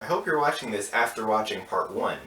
I hope you're watching this after watching part 1,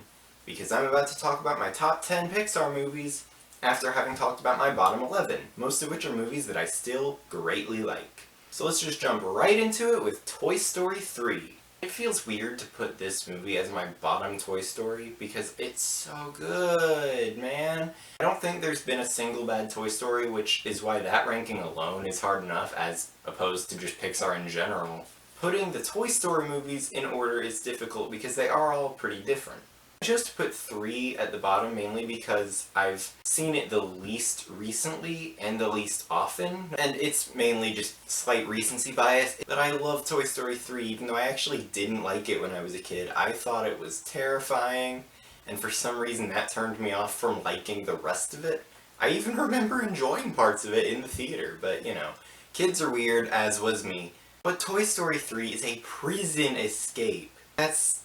because I'm about to talk about my top 10 Pixar movies after having talked about my bottom 11, most of which are movies that I still greatly like. So let's just jump right into it with Toy Story 3. It feels weird to put this movie as my bottom Toy Story because it's so good, man. I don't think there's been a single bad Toy Story, which is why that ranking alone is hard enough as opposed to just Pixar in general. Putting the Toy Story movies in order is difficult because they are all pretty different. I chose to put 3 at the bottom mainly because I've seen it the least recently and the least often, and it's mainly just slight recency bias, but I love Toy Story 3 even though I actually didn't like it when I was a kid. I thought it was terrifying, and for some reason that turned me off from liking the rest of it. I even remember enjoying parts of it in the theater, but you know, kids are weird, as was me. But Toy Story 3 is a prison escape. That's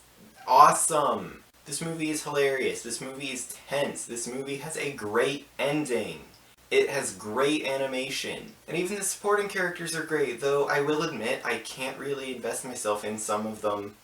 awesome. This movie is hilarious. This movie is tense. This movie has a great ending. It has great animation. And even the supporting characters are great, though I will admit I can't really invest myself in some of them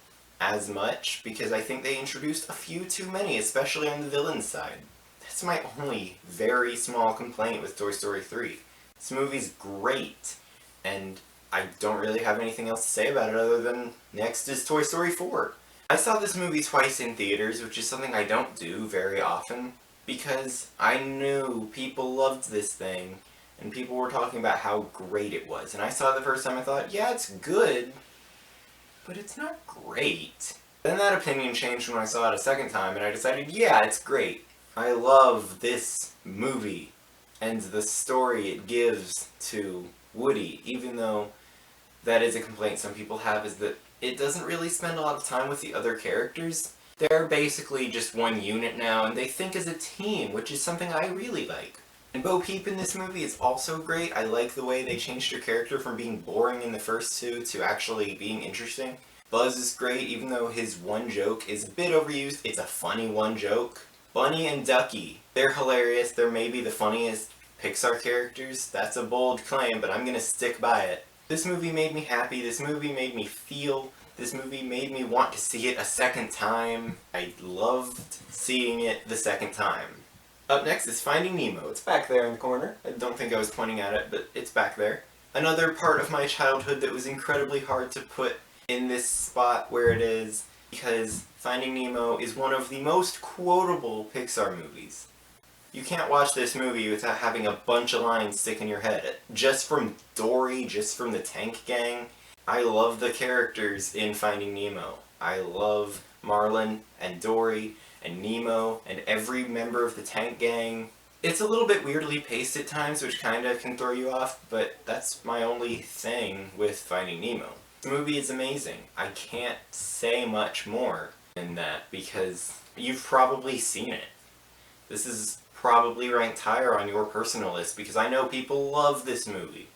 as much because I think they introduced a few too many, especially on the villain side. That's my only very small complaint with Toy Story 3. This movie's great, and I don't really have anything else to say about it other than next is Toy Story 4. I saw this movie twice in theaters, which is something I don't do very often, because I knew people loved this thing, and people were talking about how great it was. And I saw it the first time, I thought, yeah, it's good, but it's not great. Then that opinion changed when I saw it a second time, and I decided, yeah, it's great. I love this movie, and the story it gives to Woody, even though that is a complaint some people have, is that it doesn't really spend a lot of time with the other characters. They're basically just one unit now, and they think as a team, which is something I really like. And Bo Peep in this movie is also great. I like the way they changed her character from being boring in the first two to actually being interesting. Buzz is great, even though his one joke is a bit overused. It's a funny one joke. Bunny and Ducky, they're hilarious. They're maybe the funniest Pixar characters. That's a bold claim, but I'm gonna stick by it. This movie made me happy, this movie made me feel, this movie made me want to see it a second time. I loved seeing it the second time. Up next is Finding Nemo. It's back there in the corner. I don't think I was pointing at it, but it's back there. Another part of my childhood that was incredibly hard to put in this spot where it is, because Finding Nemo is one of the most quotable Pixar movies. You can't watch this movie without having a bunch of lines stick in your head. Just from Dory, just from the Tank Gang. I love the characters in Finding Nemo. I love Marlin and Dory and Nemo and every member of the Tank Gang. It's a little bit weirdly paced at times, which kinda can throw you off, but that's my only thing with Finding Nemo. The movie is amazing. I can't say much more than that because you've probably seen it. This is probably ranked higher on your personal list because I know people love this movie,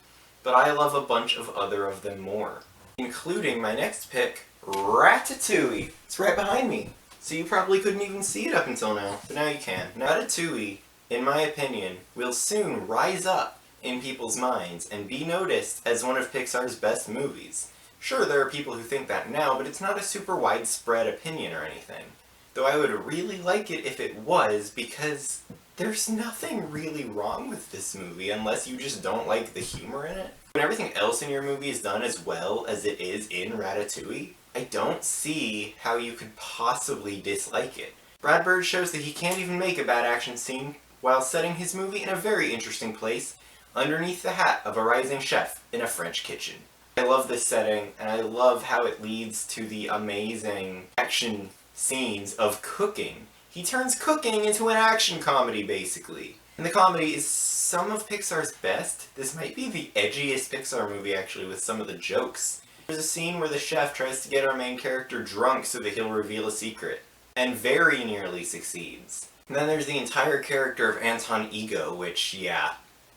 but I love a bunch of other of them more, including my next pick, Ratatouille. It's right behind me, so you probably couldn't even see it up until now, but now you can. Ratatouille, in my opinion, will soon rise up in people's minds and be noticed as one of Pixar's best movies. Sure, there are people who think that now, but it's not a super widespread opinion or anything. Though I would really like it if it was, because there's nothing really wrong with this movie unless you just don't like the humor in it. When everything else in your movie is done as well as it is in Ratatouille, I don't see how you could possibly dislike it. Brad Bird shows that he can't even make a bad action scene while setting his movie in a very interesting place, underneath the hat of a rising chef in a French kitchen. I love this setting, and I love how it leads to the amazing action scenes of cooking. He turns cooking into an action comedy, basically. And the comedy is some of Pixar's best. This might be the edgiest Pixar movie, actually, with some of the jokes. There's a scene where the chef tries to get our main character drunk so that he'll reveal a secret, and very nearly succeeds. And then there's the entire character of Anton Ego, which, yeah,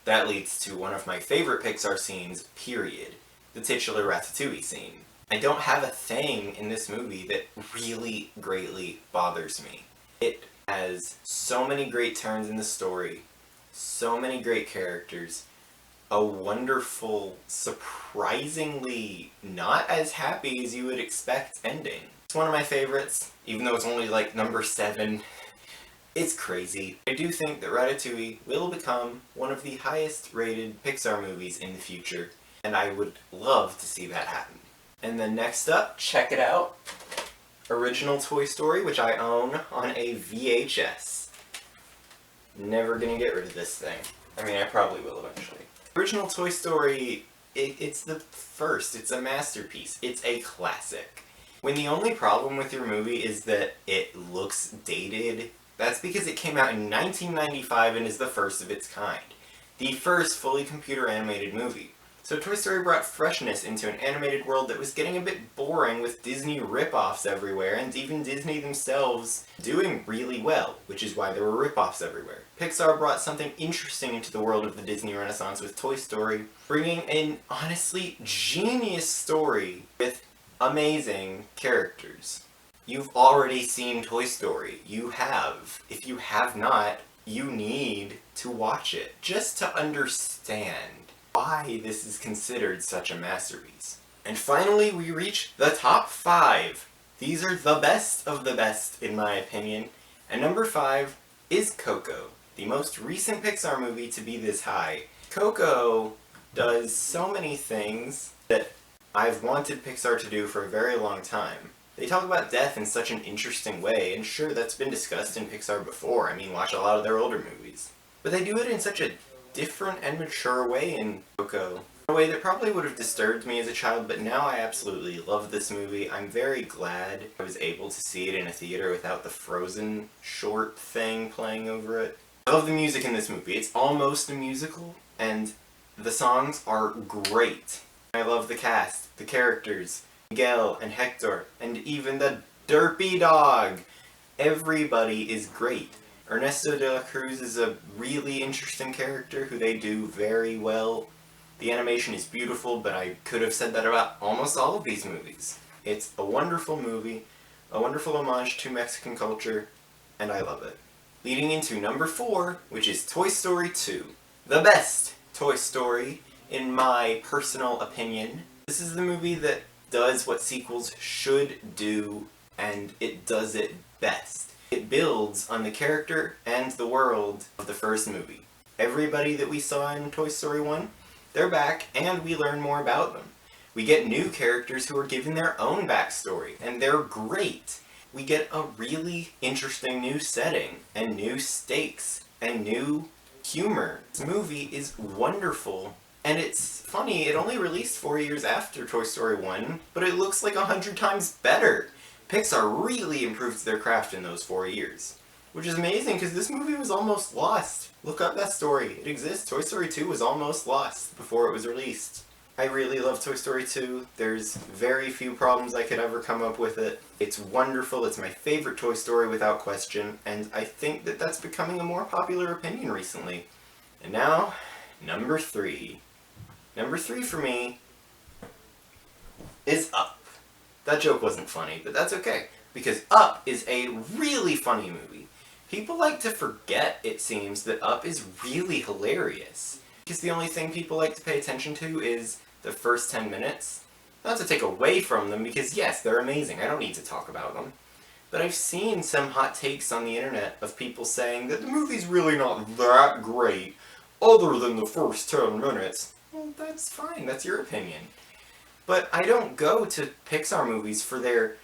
that leads to one of my favorite Pixar scenes, period. The titular Ratatouille scene. I don't have a thing in this movie that really greatly bothers me. It has so many great turns in the story, so many great characters, a wonderful, surprisingly not as happy as you would expect ending. It's one of my favorites, even though it's only like number 7. It's crazy. I do think that Ratatouille will become one of the highest rated Pixar movies in the future, and I would love to see that happen. And then next up, check it out. Original Toy Story, which I own on a VHS. Never gonna get rid of this thing. I mean, I probably will eventually. Original Toy Story, it's the first. It's a masterpiece. It's a classic. When the only problem with your movie is that it looks dated, that's because it came out in 1995 and is the first of its kind. The first fully computer animated movie. So Toy Story brought freshness into an animated world that was getting a bit boring with Disney rip-offs everywhere, and even Disney themselves doing really well, which is why there were rip-offs everywhere. Pixar brought something interesting into the world of the Disney Renaissance with Toy Story, bringing an honestly genius story with amazing characters. You've already seen Toy Story. You have. If you have not, you need to watch it just to understand why this is considered such a masterpiece. And finally, we reach the top 5. These are the best of the best, in my opinion. And number 5 is Coco, the most recent Pixar movie to be this high. Coco does so many things that I've wanted Pixar to do for a very long time. They talk about death in such an interesting way, and sure, that's been discussed in Pixar before. I mean, watch a lot of their older movies. But they do it in such a different and mature way in Coco. A way that probably would have disturbed me as a child, but now I absolutely love this movie. I'm very glad I was able to see it in a theater without the Frozen short thing playing over it. I love the music in this movie. It's almost a musical, and the songs are great. I love the cast, the characters, Miguel and Hector, and even the derpy dog. Everybody is great. Ernesto de la Cruz is a really interesting character who they do very well. The animation is beautiful, but I could have said that about almost all of these movies. It's a wonderful movie, a wonderful homage to Mexican culture, and I love it. Leading into number 4, which is Toy Story 2. The best Toy Story, in my personal opinion. This is the movie that does what sequels should do, and it does it best. It builds on the character and the world of the first movie. Everybody that we saw in Toy Story 1, they're back, and we learn more about them. We get new characters who are given their own backstory, and they're great. We get a really interesting new setting, and new stakes, and new humor. This movie is wonderful, and it's funny, it only released 4 years after Toy Story 1, but it looks like 100 times better. Pixar really improved their craft in those 4 years. Which is amazing, because this movie was almost lost. Look up that story. It exists. Toy Story 2 was almost lost before it was released. I really love Toy Story 2. There's very few problems I could ever come up with it. It's wonderful. It's my favorite Toy Story without question, and I think that that's becoming a more popular opinion recently. And now, number 3. Number 3 for me is Up. That joke wasn't funny, but that's okay, because Up is a really funny movie. People like to forget, it seems, that Up is really hilarious, because the only thing people like to pay attention to is the first 10 minutes. Not to take away from them, because yes, they're amazing, I don't need to talk about them. But I've seen some hot takes on the internet of people saying that the movie's really not that great, other than the first 10 minutes. Well, that's fine, that's your opinion. But I don't go to Pixar movies for their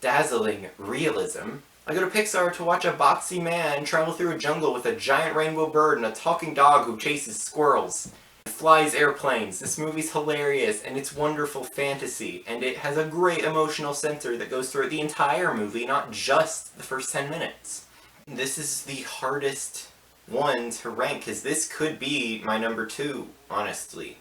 dazzling realism. I go to Pixar to watch a boxy man travel through a jungle with a giant rainbow bird and a talking dog who chases squirrels and flies airplanes. This movie's hilarious, and it's wonderful fantasy, and it has a great emotional center that goes through the entire movie, not just the first 10 minutes. This is the hardest one to rank, because this could be my number 2, honestly.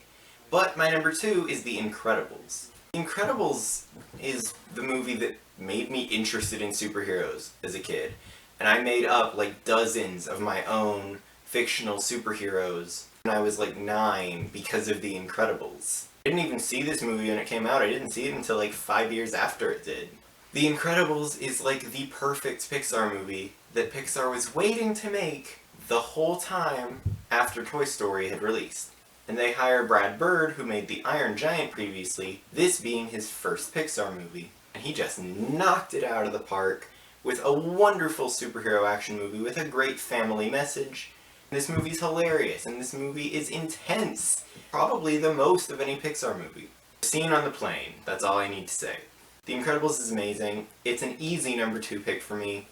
But my number 2 is The Incredibles. The Incredibles is the movie that made me interested in superheroes as a kid. And I made up like dozens of my own fictional superheroes when I was like 9 because of The Incredibles. I didn't even see this movie when it came out. I didn't see it until like 5 years after it did. The Incredibles is like the perfect Pixar movie that Pixar was waiting to make the whole time after Toy Story had released. And they hire Brad Bird, who made The Iron Giant previously, this being his first Pixar movie. And he just knocked it out of the park with a wonderful superhero action movie with a great family message. This movie's hilarious, and this movie is intense. Probably the most of any Pixar movie. Scene on the plane, that's all I need to say. The Incredibles is amazing. It's an easy number 2 pick for me.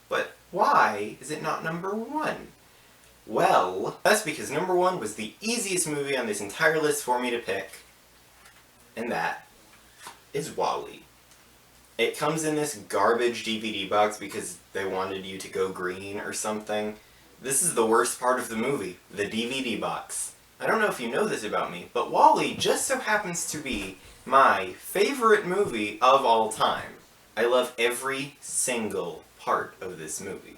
But why is it not number 1? Well, that's because number 1 was the easiest movie on this entire list for me to pick. And that is WALL-E. It comes in this garbage DVD box because they wanted you to go green or something. This is the worst part of the movie, the DVD box. I don't know if you know this about me, but WALL-E just so happens to be my favorite movie of all time. I love every single part of this movie.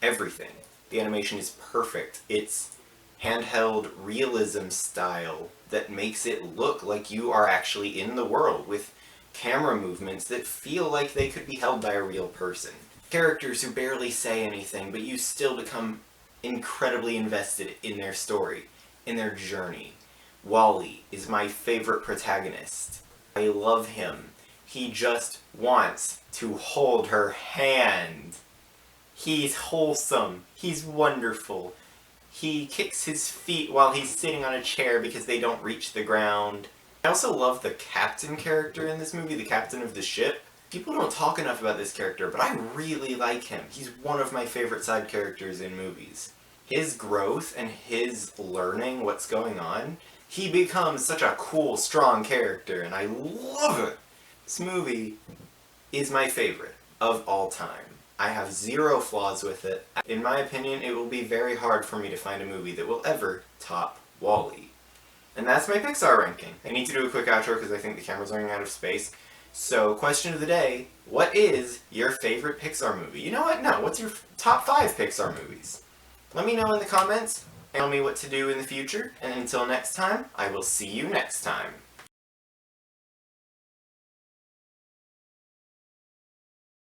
Everything. The animation is perfect. It's handheld realism style that makes it look like you are actually in the world, with camera movements that feel like they could be held by a real person. Characters who barely say anything, but you still become incredibly invested in their story, in their journey. WALL-E is my favorite protagonist. I love him. He just wants to hold her hand. He's wholesome. He's wonderful. He kicks his feet while he's sitting on a chair because they don't reach the ground. I also love the captain character in this movie, the captain of the ship. People don't talk enough about this character, but I really like him. He's one of my favorite side characters in movies. His growth and his learning what's going on, he becomes such a cool, strong character, and I love it! This movie is my favorite of all time. I have zero flaws with it. In my opinion, it will be very hard for me to find a movie that will ever top WALL-E. And that's my Pixar ranking. I need to do a quick outro because I think the camera's running out of space. So, question of the day, what is your favorite Pixar movie? You know what? No, what's your top 5 Pixar movies? Let me know in the comments. Tell me what to do in the future. And until next time, I will see you next time.